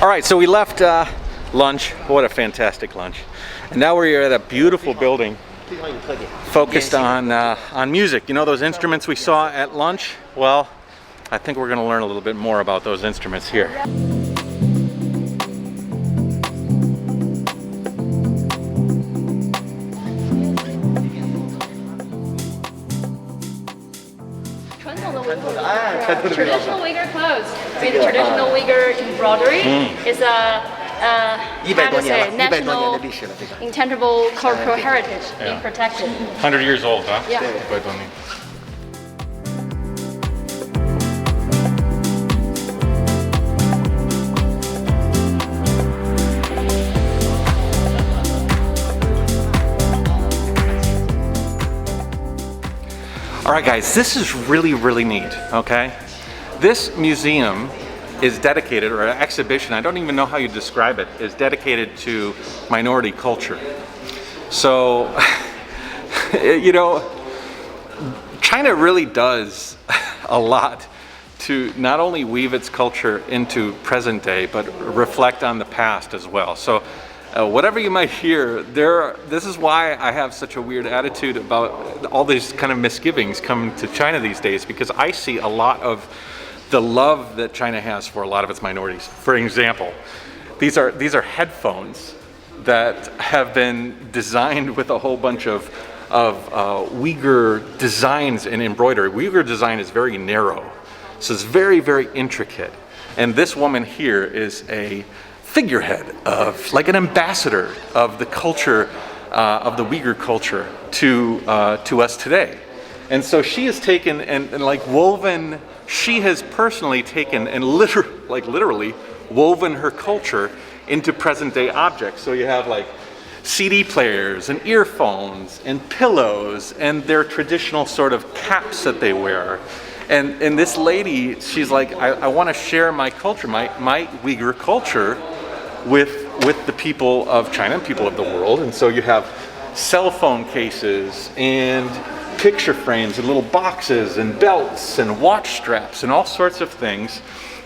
All right, so we left lunch. What a fantastic lunch. And now we're at a beautiful building focused on music. You know those instruments we saw at lunch? Well, I think we're going to learn a little bit more about those instruments here. Traditional Uyghur clothes with traditional Uyghur embroidery is a national intangible cultural heritage being protected. 100 years old, huh? Yeah. All right, guys, this is really, really neat, okay? This museum is dedicated, or an exhibition, I don't even know how you describe it, is dedicated to minority culture. So, you know, China really does a lot to not only weave its culture into present day, but reflect on the past as well. So, whatever you might hear, this is why I have such a weird attitude about all these kind of misgivings coming to China these days, because I see a lot of the love that China has for a lot of its minorities. For example, these are headphones that have been designed with a whole bunch of Uyghur designs and embroidery. Uyghur design is very narrow, so it's very, very intricate. And this woman here is a figurehead of, like an ambassador of the culture, of the Uyghur culture to us today. And so she has taken and like woven, she has personally taken and literally woven her culture into present day objects. So you have like CD players and earphones and pillows and their traditional sort of caps that they wear. And this lady, she's like, I want to share my culture, my Uyghur culture with the people of China, people of the world. And so you have cell phone cases and picture frames and little boxes and belts and watch straps and all sorts of things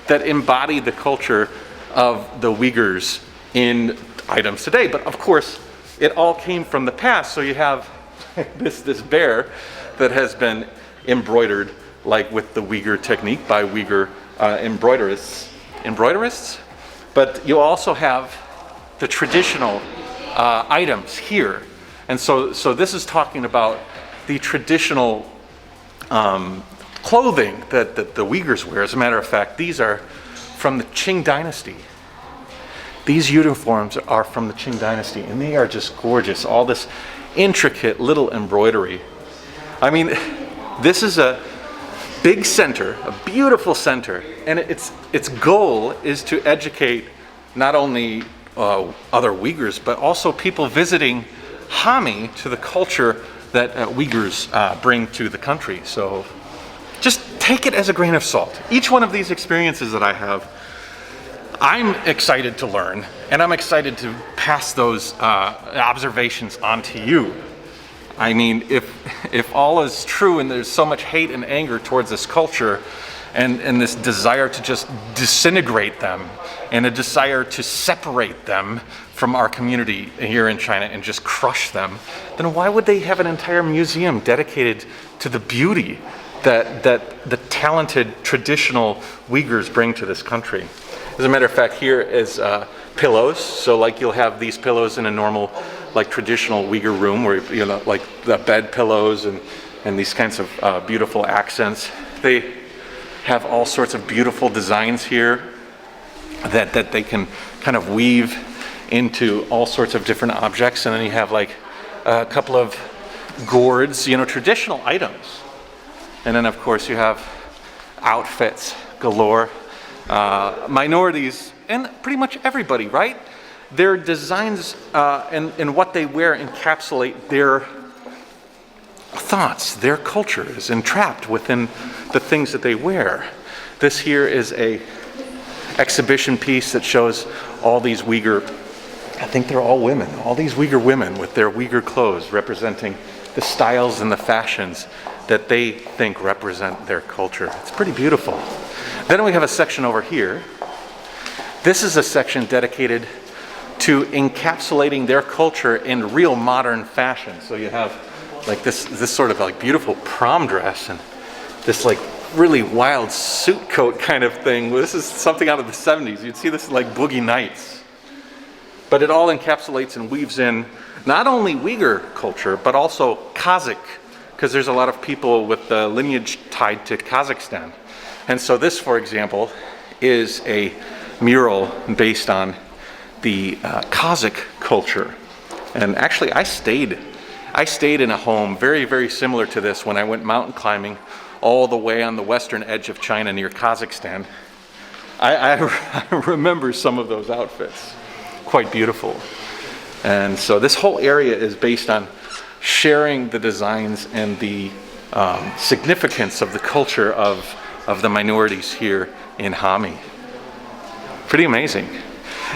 that embody the culture of the Uyghurs in items today. But of course, it all came from the past. So you have this bear that has been embroidered like with the Uyghur technique by Uyghur embroiderists. But you also have the traditional items here. And so this is talking about the traditional clothing that the Uyghurs wear. As a matter of fact, these are from the Qing dynasty. These uniforms are from the Qing dynasty, and they are just gorgeous. All this intricate little embroidery. I mean, this is a big center, a beautiful center, and its goal is to educate not only other Uyghurs, but also people visiting Hami to the culture that Uyghurs bring to the country. So just take it as a grain of salt. Each one of these experiences that I have, I'm excited to learn, and I'm excited to pass those observations on to you. I mean, if all is true and there's so much hate and anger towards this culture and this desire to just disintegrate them and a desire to separate them from our community here in China and just crush them, then why would they have an entire museum dedicated to the beauty that the talented traditional Uyghurs bring to this country? As a matter of fact, here is pillows. So like you'll have these pillows in a normal, like traditional Uyghur room where, you know, like the bed pillows and these kinds of beautiful accents. They have all sorts of beautiful designs here that they can kind of weave into all sorts of different objects. And then you have like a couple of gourds, you know, traditional items. And then of course you have outfits galore. Minorities, and pretty much everybody, right? Their designs and what they wear encapsulate their thoughts, their culture is entrapped within the things that they wear. This here is a exhibition piece that shows all these Uyghur, I think they're all women, all these Uyghur women with their Uyghur clothes representing the styles and the fashions that they think represent their culture. It's pretty beautiful. Then we have a section over here This is a section dedicated to encapsulating their culture in real modern fashion. So you have like this sort of like beautiful prom dress and this like really wild suit coat kind of thing. This is something out of the 70s. You'd see this like Boogie Nights. But it all encapsulates and weaves in not only Uyghur culture, but also Kazakh, because there's a lot of people with the lineage tied to Kazakhstan. And so this, for example, is a mural based on the Kazakh culture. And actually I stayed in a home very, very similar to this when I went mountain climbing all the way on the western edge of China near Kazakhstan. I remember some of those outfits. Quite beautiful. And so this whole area is based on sharing the designs and the significance of the culture of the minorities here in Hami. Pretty amazing.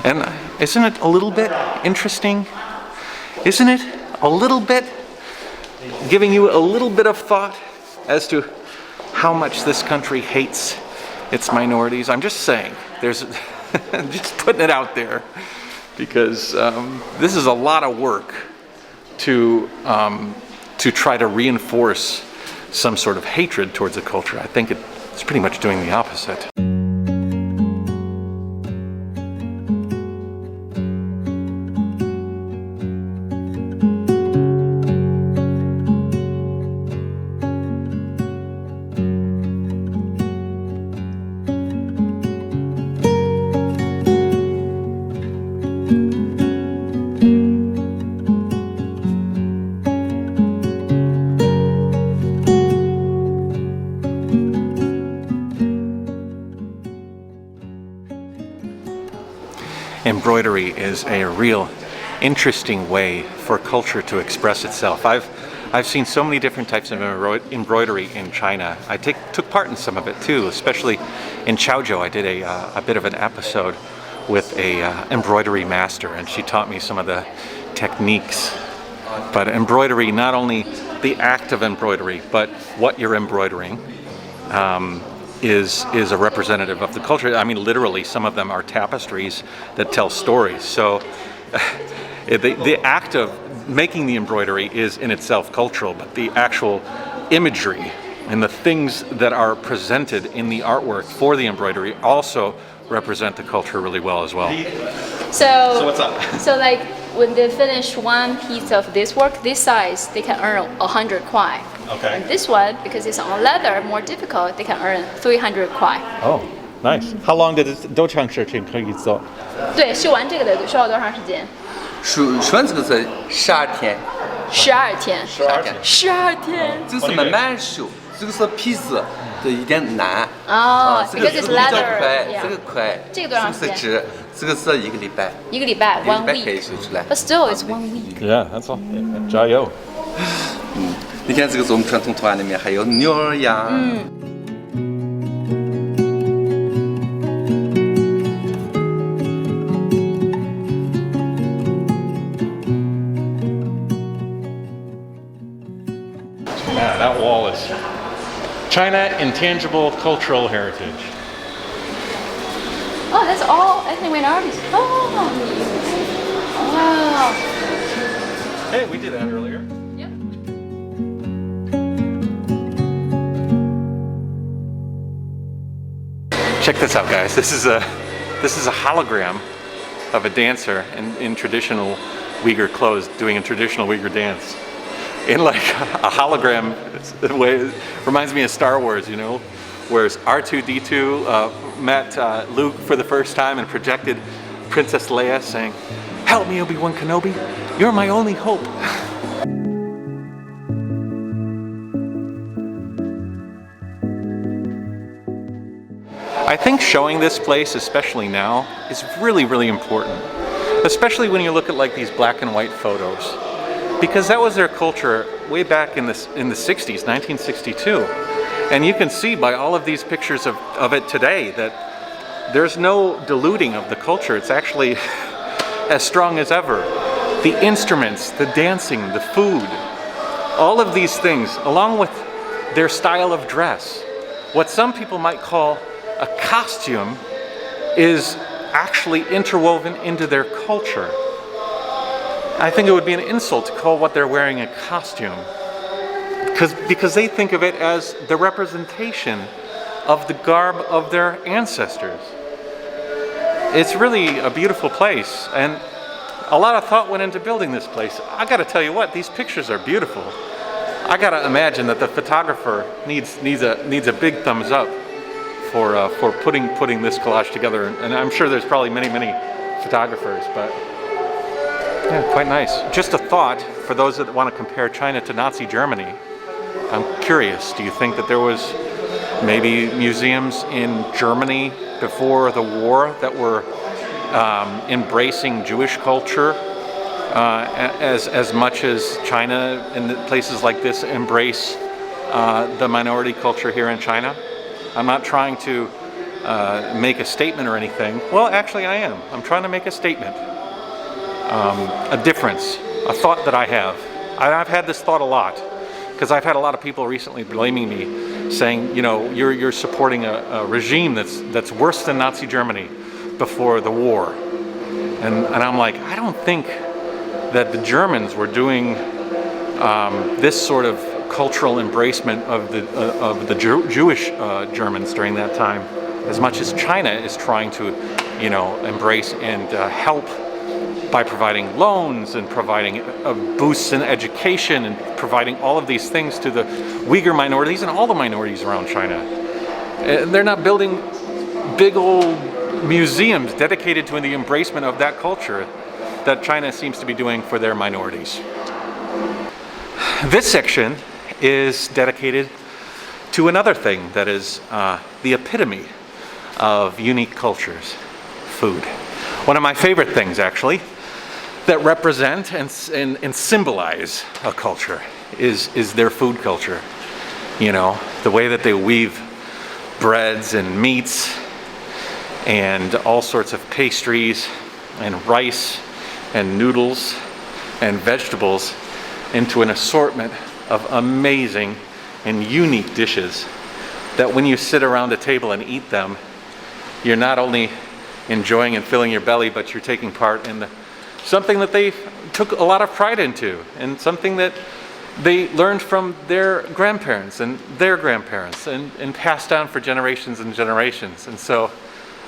And isn't it a little bit interesting? Isn't it a little bit giving you a little bit of thought as to how much this country hates its minorities? I'm just saying, there's just putting it out there, because this is a lot of work to try to reinforce some sort of hatred towards a culture. I think it's pretty much doing the opposite. Embroidery is a real interesting way for culture to express itself. I've seen so many different types of embroidery in China. I took part in some of it too, especially in Chaozhou. I did a bit of an episode with a embroidery master, and she taught me some of the techniques. But embroidery, not only the act of embroidery, but what you're embroidering, is a representative of the culture. I mean, literally, some of them are tapestries that tell stories. So the act of making the embroidery is in itself cultural, but the actual imagery and the things that are presented in the artwork for the embroidery also represent the culture really well as well. So what's up? So like when they finish one piece of this work, this size, they can earn 100 kwai. Okay. And this one, because it's on leather, more difficult, they can earn 300 kwai. Oh, nice. How long did it 多长时间可以做？对，绣完这个得需要多长时间绣完这个是12天？12天。12天。12天。这个是慢慢绣，这个是皮子，这有点难。哦这个 because it's 比较 leather. 快， Yeah. 这个快。这个多长时间？这个是织，这个是1个礼拜。1个礼拜 1 ，1 个礼拜可以 week. 绣出来。 But still, it's 1 week. Yeah, that's all. Jayoe. 你看这个是我们传统图案里面还有鸟儿呀。Yeah, that wall is China Intangible Cultural Heritage. Oh, that's all ethnic minorities. Oh, wow. Hey, we did that earlier. Yep. Check this out, guys. This is a hologram of a dancer in traditional Uyghur clothes doing a traditional Uyghur dance. In like a hologram way, it reminds me of Star Wars, you know, where R2-D2 met Luke for the first time and projected Princess Leia saying, "Help me, Obi-Wan Kenobi, you're my only hope." I think showing this place, especially now, is really, really important. Especially when you look at like these black and white photos. Because that was their culture way back in the 60s, 1962. And you can see by all of these pictures of it today that there's no diluting of the culture. It's actually as strong as ever. The instruments, the dancing, the food, all of these things, along with their style of dress, what some people might call a costume is actually interwoven into their culture. I think it would be an insult to call what they're wearing a costume, because they think of it as the representation of the garb of their ancestors. It's really a beautiful place, and a lot of thought went into building this place. I gotta tell you what, these pictures are beautiful. I gotta imagine that the photographer needs a big thumbs up for putting this collage together, and I'm sure there's probably many photographers, but yeah, quite nice. Just a thought for those that want to compare China to Nazi Germany. I'm curious, do you think that there was maybe museums in Germany before the war that were embracing Jewish culture as much as China and places like this embrace the minority culture here in China? I'm not trying to make a statement or anything. Well, actually I am. I'm trying to make a statement. A difference, a thought that I have. I've had this thought a lot, because I've had a lot of people recently blaming me, saying, you know, you're supporting a regime that's worse than Nazi Germany before the war. And I'm like, I don't think that the Germans were doing this sort of cultural embracement of the Jewish Germans during that time, as much as China is trying to, you know, embrace and help by providing loans and providing boosts in education and providing all of these things to the Uyghur minorities and all the minorities around China. They're not building big old museums dedicated to the embracement of that culture that China seems to be doing for their minorities. This section is dedicated to another thing that is the epitome of unique cultures: food. One of my favorite things, actually, that represent and symbolize a culture is their food culture. You know, the way that they weave breads and meats and all sorts of pastries and rice and noodles and vegetables into an assortment of amazing and unique dishes that when you sit around a table and eat them, you're not only enjoying and filling your belly, but you're taking part in something that they took a lot of pride into, and something that they learned from their grandparents and their grandparents and passed down for generations and generations. And so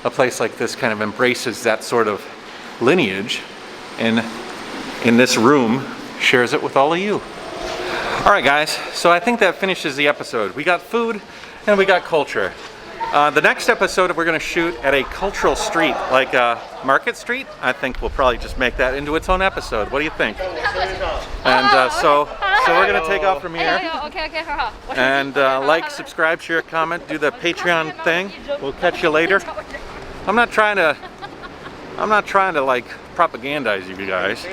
a place like this kind of embraces that sort of lineage, and in this room shares it with all of you. All right, guys, so I think that finishes the episode. We got food and we got culture. The next episode we're going to shoot at a cultural street, like Market Street. I think we'll probably just make that into its own episode. What do you think? And so we're going to take off from here. And like, subscribe, share, comment, do the Patreon thing. We'll catch you later. I'm not trying to like propagandize you guys,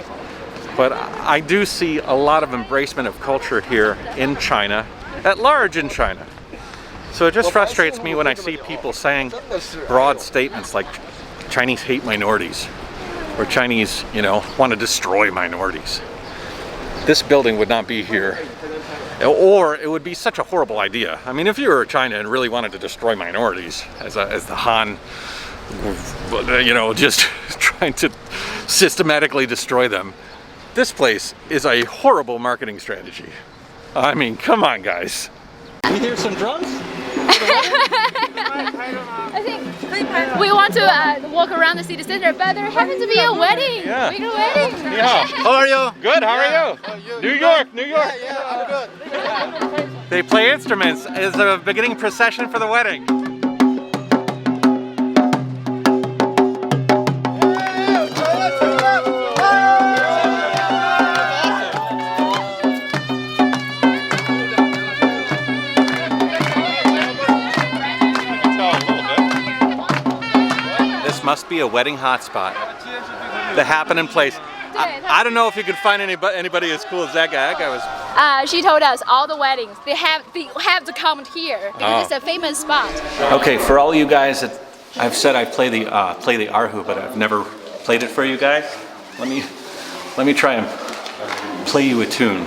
but I do see a lot of embracement of culture here in China, at large in China. So it just frustrates me when I see people saying broad statements like Chinese hate minorities, or Chinese, you know, want to destroy minorities. This building would not be here, or it would be such a horrible idea. I mean, if you were China and really wanted to destroy minorities, as the Han, you know, just trying to systematically destroy them, this place is a horrible marketing strategy. I mean, come on, guys. We hear some drums? I think we want to walk around the city center, but there happens to be a wedding. Yeah. Uyghur wedding. Yeah. How are you? Good, how are you? New York. Yeah, I'm good. They play instruments as a beginning procession for the wedding. Must be a wedding hotspot. The happening place. I don't know if you could find anybody as cool as that guy. That guy was. She told us all the weddings they have to come here because it's a famous spot. Okay, for all you guys that I've said I play the erhu, but I've never played it for you guys. Let me try and play you a tune.